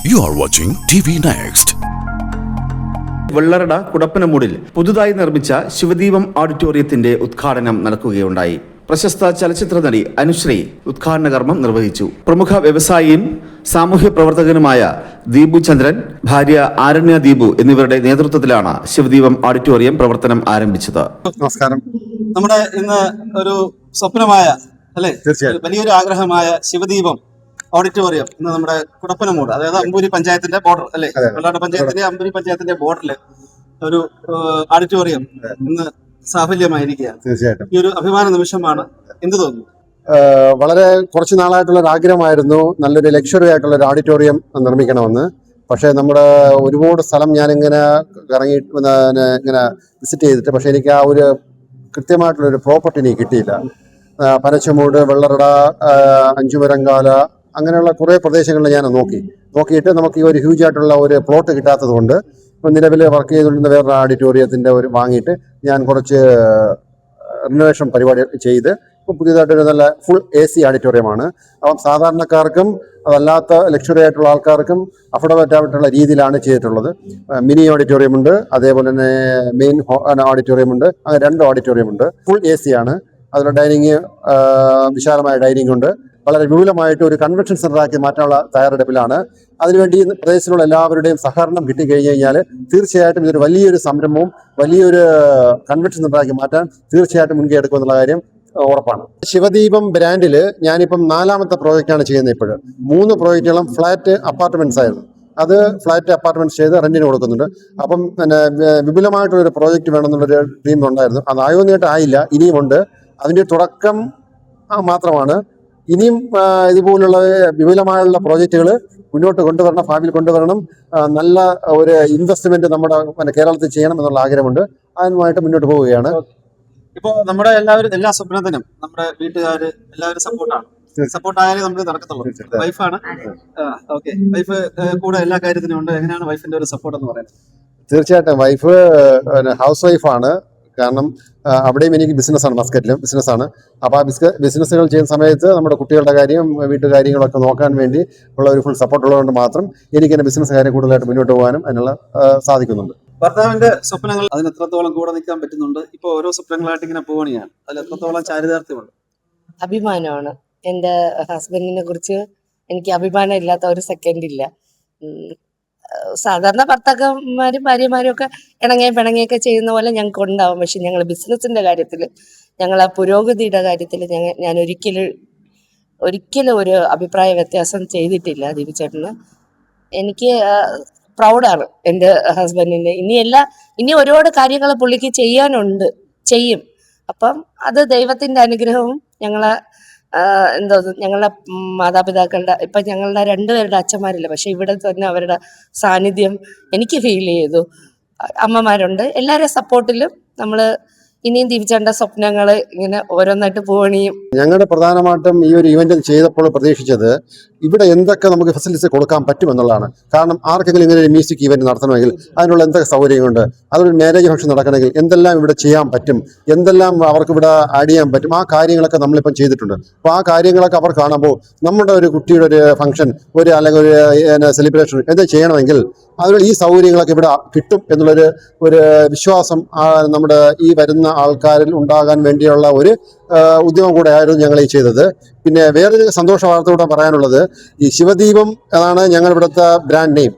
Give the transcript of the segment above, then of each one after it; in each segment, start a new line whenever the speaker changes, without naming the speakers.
You are watching TV Next.
Vellarada കുടപ്പനമൂടിൽ പുതുതായി നിർമ്മിച്ച ശിവദീപം ഓഡിറ്റോറിയത്തിന്റെ ഉദ്ഘാടനം നടക്കുകയുണ്ടായി. പ്രശസ്ത ചലച്ചിത്ര നടി അനുശ്രീ ഉദ്ഘാടന കർമ്മം നിർവഹിച്ചു. പ്രമുഖ വ്യവസായിയും സാമൂഹ്യ പ്രവർത്തകനുമായ ദീപു ചന്ദ്രൻ, ഭാര്യ ആരണ്യ ദീപു എന്നിവരുടെ നേതൃത്വത്തിലാണ് ശിവദീപം ഓഡിറ്റോറിയം പ്രവർത്തനം ആരംഭിച്ചത്.
നമസ്കാരം. നമ്മുടെ ഇന്ന് ഒരു സ്വപ്നമായ അല്ലെ, വലിയൊരു ആഗ്രഹമായ ശിവദീപം ഓഡിറ്റോറിയം ഇന്ന് നമ്മുടെ കുടപ്പനമൂട്, അതായത് അമ്പൂരി പഞ്ചായത്തിന്റെ ബോർഡർ അല്ലെ, വെള്ളാട് പഞ്ചായത്തിന്റെ അമ്പൂരി പഞ്ചായത്തിന്റെ ബോർഡറില് ഒരു ഓഡിറ്റോറിയം ഇന്ന് സാഫല്യമായിരിക്കുകയാണ്. തീർച്ചയായിട്ടും ഈ ഒരു അഭിമാന നിമിഷമാണ്. എന്ത് തോന്നുന്നു?
വളരെ കുറച്ച് നാളായിട്ടുള്ള ഒരു ആഗ്രഹമായിരുന്നു നല്ലൊരു ലക്ഷറി ആയിട്ടുള്ള ഒരു ഓഡിറ്റോറിയം നിർമ്മിക്കണമെന്ന്. പക്ഷേ നമ്മുടെ ഒരുപാട് സ്ഥലം ഞാനിങ്ങനെ ഇറങ്ങി ഇങ്ങനെ വിസിറ്റ് ചെയ്തിട്ട്, പക്ഷെ എനിക്ക് ആ ഒരു കൃത്യമായിട്ടുള്ളൊരു പ്രോപ്പർട്ടി എനിക്ക് കിട്ടിയില്ല. പനച്ചമൂട്, വെള്ളറട, അഞ്ചുമരങ്കാല അങ്ങനെയുള്ള കുറേ പ്രദേശങ്ങളിൽ ഞാൻ നോക്കിയിട്ട് നമുക്ക് ഈ ഒരു ഹ്യൂജ് ആയിട്ടുള്ള ഒരു പ്ലോട്ട് കിട്ടാത്തത് കൊണ്ട് ഇപ്പം നിലവിൽ വർക്ക് ചെയ്തുകൊണ്ടിരുന്ന വേറൊരു ഓഡിറ്റോറിയത്തിൻ്റെ ഒരു വാങ്ങിയിട്ട് ഞാൻ കുറച്ച് റിനോവേഷൻ പരിപാടി ചെയ്ത് ഇപ്പോൾ പുതിയതായിട്ടൊരു നല്ല ഫുൾ AC ഓഡിറ്റോറിയമാണ്. അപ്പം സാധാരണക്കാർക്കും അതല്ലാത്ത ലക്ഷറി ആയിട്ടുള്ള ആൾക്കാർക്കും അഫോർഡബിൾ ആയിട്ടുള്ള രീതിയിലാണ് ചെയ്തിട്ടുള്ളത്. മിനി ഓഡിറ്റോറിയം ഉണ്ട്, അതേപോലെ തന്നെ മെയിൻ ഓഡിറ്റോറിയം ഉണ്ട്. അങ്ങനെ 2 ഓഡിറ്റോറിയം ഉണ്ട്. ഫുൾ AC ആണ്. അതിൽ ഡൈനിങ്, വിശാലമായ ഡൈനിങ് ഉണ്ട്. വളരെ വിപുലമായിട്ട് ഒരു കൺവെൻഷൻ സെന്ററാക്കി മാറ്റാനുള്ള തയ്യാറെടുപ്പിലാണ്. അതിനുവേണ്ടി പ്രദേശത്തുള്ള എല്ലാവരുടെയും സഹകരണം കിട്ടിക്കഴിഞ്ഞു കഴിഞ്ഞാൽ തീർച്ചയായിട്ടും ഇതൊരു വലിയൊരു സംരംഭവും വലിയൊരു കൺവെൻഷൻ സെന്ററാക്കി മാറ്റാൻ തീർച്ചയായിട്ടും മുൻകൈ എടുക്കുമെന്നുള്ള കാര്യം ഉറപ്പാണ്. ശിവദീപം ബ്രാൻഡിൽ ഞാനിപ്പം 4ാമത്തെ പ്രോജക്റ്റാണ് ചെയ്യുന്നത്. ഇപ്പോഴും 3 പ്രോജക്റ്റുകളും ഫ്ലാറ്റ് അപ്പാർട്ട്മെന്റ്സ് ആയിരുന്നു. അത് ഫ്ലാറ്റ് അപ്പാർട്ട്മെന്റ്സ് ചെയ്ത് റെന്റിന് കൊടുക്കുന്നുണ്ട്. അപ്പം പിന്നെ വിപുലമായിട്ടുള്ളൊരു പ്രോജക്റ്റ് വേണമെന്നുള്ളൊരു ഡ്രീം ഉണ്ടായിരുന്നു. അത് ആയോന്നിട്ട് ആയില്ല, ഇനിയുമുണ്ട്. അതിൻ്റെ തുടക്കം മാത്രമാണ്. ഇനിയും ഇതുപോലുള്ള വിപുലമായുള്ള പ്രോജക്റ്റുകൾ മുന്നോട്ട് കൊണ്ടുവരണം, ഭാവിയിൽ കൊണ്ടുവരണം. നല്ല ഒരു ഇൻവെസ്റ്റ്മെന്റ് നമ്മുടെ കേരളത്തിൽ ചെയ്യണം എന്നുള്ള ആഗ്രഹമുണ്ട്. അതിനുമായിട്ട് മുന്നോട്ട് പോവുകയാണ്.
ഇപ്പോൾ നമ്മുടെ എല്ലാ സ്വപ്നത്തിനും നമ്മുടെ വീട്ടുകാര് എല്ലാവരും സപ്പോർട്ടായാലേ നമുക്ക് നടക്കത്തുള്ളൂ. വൈഫാണ്. ഓക്കെ, വൈഫ് കൂടെ എല്ലാ കാര്യത്തിനും ഉണ്ട്. എങ്ങനെയാണ് വൈഫിന്റെ ഒരു സപ്പോർട്ട് എന്ന് പറയുന്നത്?
തീർച്ചയായിട്ടും വൈഫ് ഹൗസ് വൈഫാണ്. കാരണം അവിടെയും എനിക്ക് ബിസിനസ്സാണ്, മസ്കറ്റിലും ബിസിനസ്സാണ്. അപ്പോൾ ആ ബിസിനസ്സുകൾ ചെയ്യുന്ന സമയത്ത് നമ്മുടെ കുട്ടികളുടെ കാര്യം, വീട്ടുകാര്യങ്ങളൊക്കെ നോക്കാൻ വേണ്ടി ഉള്ള ഒരു ഫുൾ സപ്പോർട്ട് ഉള്ളതുകൊണ്ട് മാത്രം എനിക്ക് എൻ്റെ ബിസിനസ് കാര്യം കൂടുതലായിട്ട് മുന്നോട്ട് പോകാനും അതിനുള്ള സാധിക്കുന്നുണ്ട്.
ഭർത്താവിന്റെ സ്വപ്നങ്ങൾ അതിന് എത്രത്തോളം കൂടെ നിൽക്കാൻ പറ്റുന്നുണ്ട്? ഇപ്പോൾ ഓരോ സ്വപ്നങ്ങളായിട്ട് ഇങ്ങനെ പോവുകയാണ്. അതിൽ എത്രത്തോളം ചാരിതാർത്ഥ്യമുണ്ട്?
അഭിമാനമാണ്. എൻ്റെ ഹസ്ബൻഡിനെ കുറിച്ച് എനിക്ക് അഭിമാനം ഇല്ലാത്ത ഒരു സെക്കൻഡ് ഇല്ല. സാധാരണ ഭർത്താക്കന്മാരും ഭാര്യമാരും ഒക്കെ പിണങ്ങിയൊക്കെ ചെയ്യുന്ന പോലെ ഞങ്ങൾക്ക് ഉണ്ടാവും. പക്ഷെ ഞങ്ങൾ ബിസിനസ്സിന്റെ കാര്യത്തിൽ, ഞങ്ങളെ പുരോഗതിയുടെ കാര്യത്തിൽ ഞാൻ ഒരിക്കലും ഒരു അഭിപ്രായ വ്യത്യാസം ചെയ്തിട്ടില്ല ദീപിച്ചേട്ടന്. എനിക്ക് പ്രൗഡാണ് എൻ്റെ ഹസ്ബൻഡിന്. ഇനി ഒരുപാട് കാര്യങ്ങൾ പുള്ളിക്ക് ചെയ്യും. അപ്പം അത് ദൈവത്തിന്റെ അനുഗ്രഹവും ഞങ്ങളുടെ മാതാപിതാക്കളുടെ, ഇപ്പം ഞങ്ങളുടെ 2 പേരുടെ അച്ഛന്മാരില്ല, പക്ഷെ ഇവിടെ തന്നെ അവരുടെ സാന്നിധ്യം എനിക്ക് ഫീൽ ചെയ്തു. അമ്മമാരുണ്ട്. എല്ലാവരുടെ സപ്പോർട്ടിലും നമ്മൾ ഇനിയും ദീപിച്ചേട്ടൻ്റെ സ്വപ്നങ്ങൾ ഇങ്ങനെ ഓരോന്നായിട്ട് പോകണിയും.
ഞങ്ങളുടെ പ്രധാനമായിട്ടും ഈ ഒരു ഇവന്റ് ചെയ്തപ്പോൾ പ്രതീക്ഷിച്ചത് ഇവിടെ എന്തൊക്കെ നമുക്ക് ഫെസിലിറ്റീസ് കൊടുക്കാൻ പറ്റുമെന്നുള്ളതാണ്. കാരണം ആർക്കെങ്കിലും ഇങ്ങനെ ഒരു മ്യൂസിക് ഇവന്റ് നടത്തണമെങ്കിൽ അതിനുള്ള എന്തൊക്കെ സൗകര്യങ്ങളുണ്ട്, അതൊരു മാരേജ് ഫംഗ്ഷൻ നടക്കണമെങ്കിൽ എന്തെല്ലാം ഇവിടെ ചെയ്യാൻ പറ്റും, എന്തെല്ലാം അവർക്ക് ഇവിടെ ആഡ് ചെയ്യാൻ പറ്റും, ആ കാര്യങ്ങളൊക്കെ നമ്മളിപ്പം ചെയ്തിട്ടുണ്ട്. അപ്പോൾ ആ കാര്യങ്ങളൊക്കെ അവർ കാണുമ്പോൾ നമ്മുടെ ഒരു കുട്ടിയുടെ ഒരു ഫംഗ്ഷൻ, അല്ലെങ്കിൽ ഒരു സെലിബ്രേഷൻ എന്ത് ചെയ്യണമെങ്കിൽ അതിനുള്ള ഈ സൗകര്യങ്ങളൊക്കെ ഇവിടെ കിട്ടും എന്നുള്ളൊരു വിശ്വാസം നമ്മുടെ ഈ വരുന്ന ആൾക്കാരിൽ ഉണ്ടാകാൻ വേണ്ടിയുള്ള ഒരു ഉദ്യമം കൂടെ ആയിരുന്നു ഞങ്ങൾ ഈ ചെയ്തത്. പിന്നെ വേറൊരു സന്തോഷ വാർത്ത കൂടെ പറയാനുള്ളത്, ഈ ശിവദീപം എന്നാണ് ഞങ്ങളുടെ ഇവിടുത്തെ ബ്രാൻഡ് നെയിം.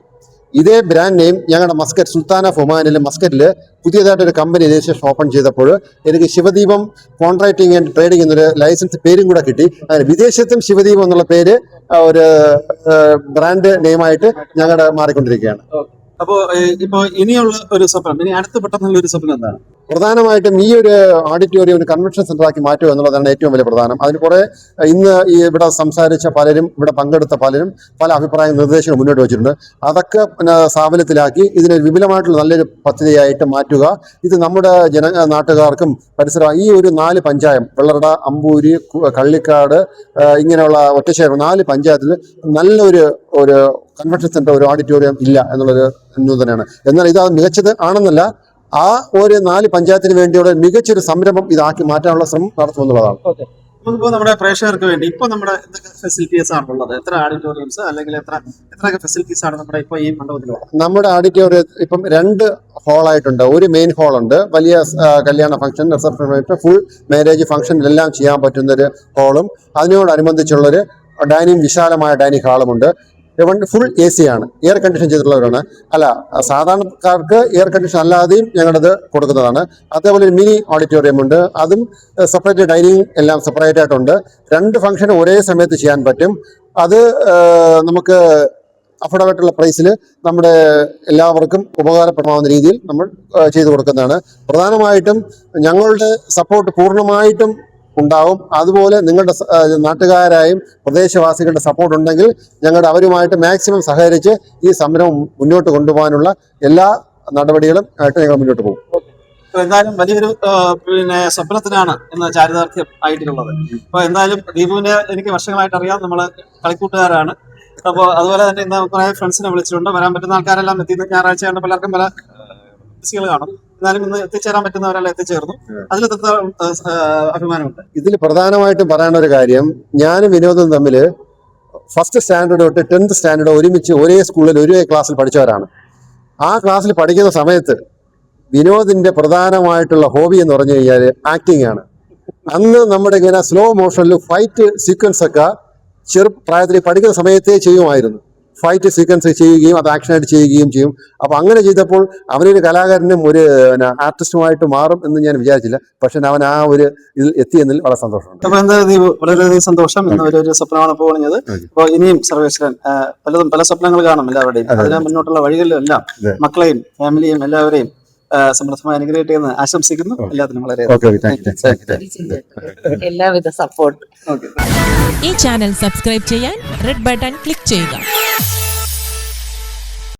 ഇതേ ബ്രാൻഡ് നെയിം ഞങ്ങളുടെ മസ്കറ്റ് സുൽത്താൻ ഓഫ് ഒമാനിലെ മസ്കറ്റിൽ പുതിയതായിട്ടൊരു കമ്പനി രജിസ്ട്രേഷൻ ഓപ്പൺ ചെയ്തപ്പോൾ എനിക്ക് ശിവദീപം കോൺട്രാക്ടിങ് ആൻഡ് ട്രേഡിംഗ് എന്നൊരു ലൈസൻസ് പേരും കൂടെ കിട്ടി. അങ്ങനെ വിദേശത്തും ശിവദീപം എന്നുള്ള പേര് ഒരു ബ്രാൻഡ് നെയിമായിട്ട് ഞങ്ങളുടെ മാറിക്കൊണ്ടിരിക്കുകയാണ്.
അപ്പോൾ ഇപ്പോൾ ഇനിയുള്ള ഒരു സ്വപ്നം, ഇനി അടുത്ത പെട്ടെന്നുള്ള ഒരു സ്വപ്നം എന്താണ്?
പ്രധാനമായിട്ടും ഈ ഒരു ഓഡിറ്റോറിയം ഒരു കൺവെൻഷൻ സെന്ററാക്കി മാറ്റുക എന്നുള്ളതാണ് ഏറ്റവും വലിയ പ്രധാനം. അതിന് കുറെ ഇന്ന് ഈ ഇവിടെ സംസാരിച്ച പലരും, ഇവിടെ പങ്കെടുത്ത പലരും പല അഭിപ്രായ നിർദ്ദേശങ്ങൾ മുന്നോട്ട് വെച്ചിട്ടുണ്ട്. അതൊക്കെ സാഫല്യത്തിലാക്കി ഇതിനെ വിപുലമായിട്ടുള്ള നല്ലൊരു പദ്ധതിയായിട്ട് മാറ്റുക. ഇത് നമ്മുടെ നാട്ടുകാർക്കും പരിസരം ഈ ഒരു 4 പഞ്ചായത്ത്, വെള്ളറട, അമ്പൂരി, കള്ളിക്കാട്, ഇങ്ങനെയുള്ള ഒറ്റശ്ശേരി 4 പഞ്ചായത്തിൽ നല്ലൊരു കൺവെൻഷൻ സെന്റർ, ഒരു ഓഡിറ്റോറിയം ഇല്ല എന്നുള്ളൊരു ന്യൂനതയാണ്. എന്നാൽ ഇത് മികച്ചത് ആണെന്നല്ല, ആ ഒരു 4 പഞ്ചായത്തിന് വേണ്ടിയുള്ള മികച്ചൊരു സംരംഭം ഇതാക്കി മാറ്റാനുള്ള ശ്രമം നടത്തുമെന്നുള്ളതാണ്.
ഇപ്പോൾ നമ്മുടെ പ്രേക്ഷകർക്ക് വേണ്ടി ഇപ്പൊ നമ്മുടെ എന്തൊക്കെ ഫെസിലിറ്റീസ് ആണ് ഉള്ളത്? എത്ര ഓഡിറ്റോറിയംസ് അല്ലെങ്കിൽ എത്രയൊക്കെ ഫെസിലിറ്റീസ് ആണ് നമ്മുടെ ഇപ്പൊ ഈ മണ്ഡപത്തിലുള്ളത്?
നമ്മുടെ ഓഡിറ്റോറിയം ഇപ്പം 2 ഹാളായിട്ടുണ്ട്. ഒരു മെയിൻ ഹാളുണ്ട്, വലിയ കല്യാണ function, reception, full marriage function എല്ലാം ചെയ്യാൻ പറ്റുന്ന ഒരു ഹാളും അതിനോടനുബന്ധിച്ചുള്ളൊരു ഡൈനിങ്, വിശാലമായ ഡൈനിങ് ഹാളുമുണ്ട്. ഫുൾ AC ആണ്, എയർ കണ്ടീഷൻ ചെയ്തിട്ടുള്ളവരാണ്. അല്ല, സാധാരണക്കാർക്ക് എയർ കണ്ടീഷൻ അല്ലാതെയും ഞങ്ങളത് കൊടുക്കുന്നതാണ്. അതേപോലെ ഒരു മിനി ഓഡിറ്റോറിയം ഉണ്ട്, അതും സെപ്പറേറ്റ്, ഡൈനിങ് എല്ലാം സെപ്പറേറ്റ് ആയിട്ടുണ്ട്. 2 ഫംഗ്ഷൻ ഒരേ സമയത്ത് ചെയ്യാൻ പറ്റും. അത് നമുക്ക് അഫോർഡബിൾ ആയിട്ടുള്ള പ്രൈസിൽ നമ്മുടെ എല്ലാവർക്കും ഉപകാരപ്രദമാവുന്ന രീതിയിൽ നമ്മൾ ചെയ്തു കൊടുക്കുന്നതാണ്. പ്രധാനമായിട്ടും ഞങ്ങളുടെ സപ്പോർട്ട് പൂർണ്ണമായിട്ടും ഉണ്ടാവും. അതുപോലെ നിങ്ങളുടെ നാട്ടുകാരായും പ്രദേശവാസികളുടെ സപ്പോർട്ട് ഉണ്ടെങ്കിൽ അവരുമായിട്ട് മാക്സിമം സഹകരിച്ച് ഈ സമരം മുന്നോട്ട് കൊണ്ടുപോകാനുള്ള എല്ലാ നടപടികളും ആയിട്ട് ഞങ്ങൾ മുന്നോട്ട് പോകും.
എന്തായാലും വലിയൊരു സ്വപ്നത്തിനാണ് ഇന്ന് ചാരിതാർത്ഥ്യം ആയിട്ടുള്ളത്. അപ്പൊ എന്തായാലും ദീപുവിനെ എനിക്ക് വർഷങ്ങളായിട്ട് അറിയാം, നമ്മള് കളിക്കൂട്ടുകാരാണ്. അപ്പോൾ അതുപോലെ തന്നെ ഇന്ന് കുറെ ഫ്രണ്ട്സിനെ വിളിച്ചിട്ടുണ്ട്. വരാൻ പറ്റുന്ന ആൾക്കാരെല്ലാം എത്തി. ഞായറാഴ്ചയാണ്, പലർക്കും പല ബിസികൾ കാണും. എന്നാലും ഇന്ന് എത്തിച്ചേരാൻ പറ്റുന്നവരെല്ലാം എത്തിച്ചേർന്നു. അതിൽ അഭിമാനമുണ്ട്.
ഇതിൽ പ്രധാനമായിട്ടും പറയാനുള്ള ഒരു കാര്യം, ഞാനും വിനോദും തമ്മിൽ ഫസ്റ്റ് സ്റ്റാൻഡേർഡ് തൊട്ട് 10th സ്റ്റാൻഡേർഡ് ഒരുമിച്ച് ഒരേ സ്കൂളിൽ ഒരേ ക്ലാസ്സിൽ പഠിച്ചവരാണ്. ആ ക്ലാസ്സിൽ പഠിക്കുന്ന സമയത്ത് വിനോദിന്റെ പ്രധാനമായിട്ടുള്ള ഹോബി എന്ന് പറഞ്ഞു കഴിഞ്ഞാൽ ആക്ടിങ് ആണ്. അന്ന് നമ്മുടെ ഇങ്ങനെ സ്ലോ മോഷനിൽ ഫൈറ്റ് സീക്വൻസ് ഒക്കെ പ്രായത്തിൽ പഠിക്കുന്ന സമയത്തേ ചെയ്യുമായിരുന്നു. ഫൈറ്റ് സീക്വൻസ് ചെയ്യുകയും അത് ആക്ഷനായിട്ട് ചെയ്യുകയും ചെയ്യും. അപ്പൊ അങ്ങനെ ചെയ്തപ്പോൾ അവനൊരു കലാകാരനും ഒരു ആർട്ടിസ്റ്റുമായിട്ട് മാറും എന്ന് ഞാൻ വിചാരിച്ചില്ല. പക്ഷെ അവൻ ആ ഒരു ഇതിൽ എത്തിയെന്നതിൽ വളരെ സന്തോഷമുണ്ട്.
അപ്പൊ എന്താ വളരെയധികം സന്തോഷം. ഒരു സ്വപ്നമാണ് പോകുന്നത്. അപ്പോൾ ഇനിയും സർവേശ്വരൻ പല സ്വപ്നങ്ങൾ കാണും എല്ലാവരുടെയും. അതിന് മുന്നോട്ടുള്ള വഴികളിലും എല്ലാം മക്കളെയും ഫാമിലിയും എല്ലാവരെയും സമൃദ്ധമായി അനുഗ്രഹിക്കട്ടെ ആശംസിക്കുന്നു. എല്ലാത്തിനും വളരെ
എല്ലാവിധ സപ്പോർട്ട്.
ഈ ചാനൽ സബ്സ്ക്രൈബ് ചെയ്യാൻ റെഡ് ബട്ടൺ ക്ലിക്ക് ചെയ്യുക.